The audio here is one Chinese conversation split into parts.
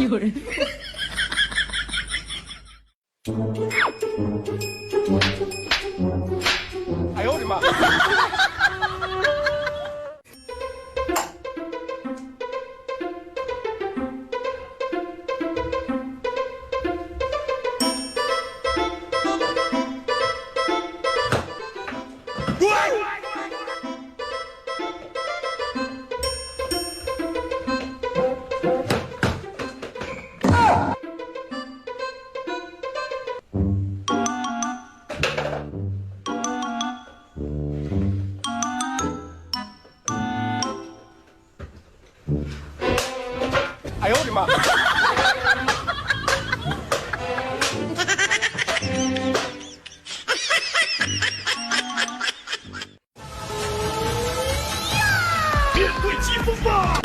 有人。哎呦我的妈！哎呦我的妈！面对疾风吧！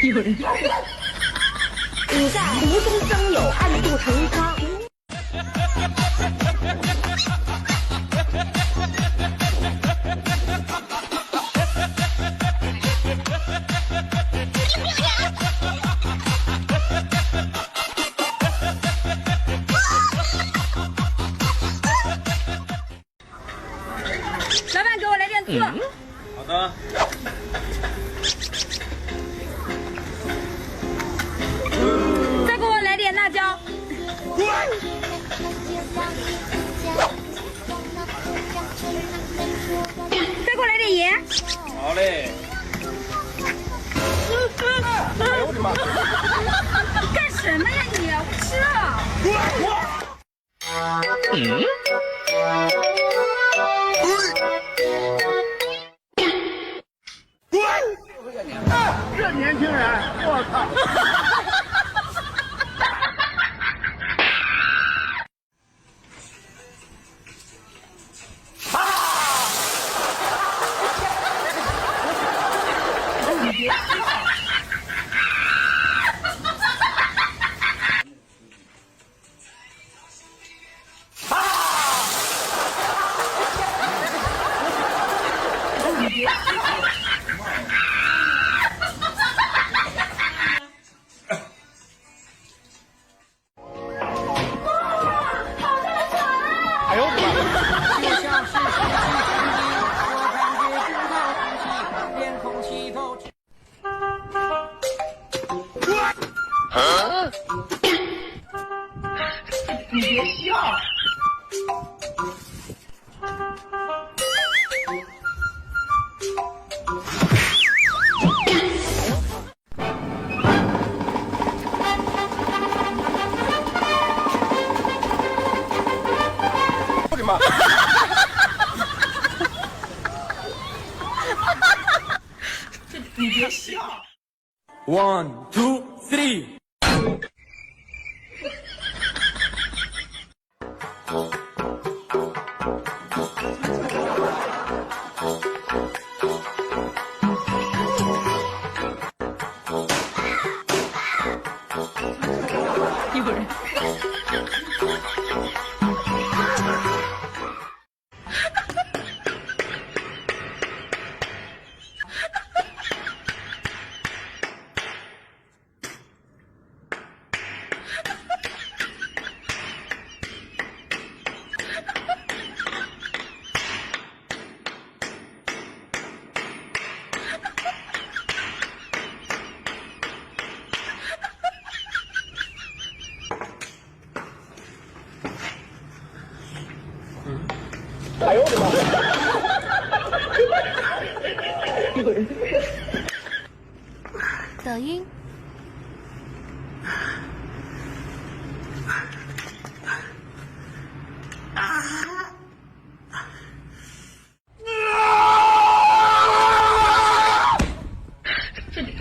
有人。你在无中生有，暗度陈仓。老板，给我来点醋。好的。再给我来点辣椒。再给我来点盐。好嘞。哎呦我的妈！干什么呀你？我吃啊！这年轻人，我操！哎呦我的妈！就像是空气成冰，我感觉直到呼吸，连空气都。你别笑。我的妈！你别笑。One, two, three。有人。哎呦我的妈！有人。抖音。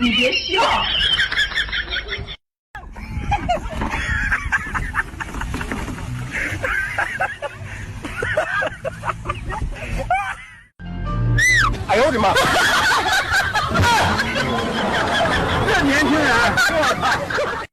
你别笑。哎呦我的妈！这年轻人，我操！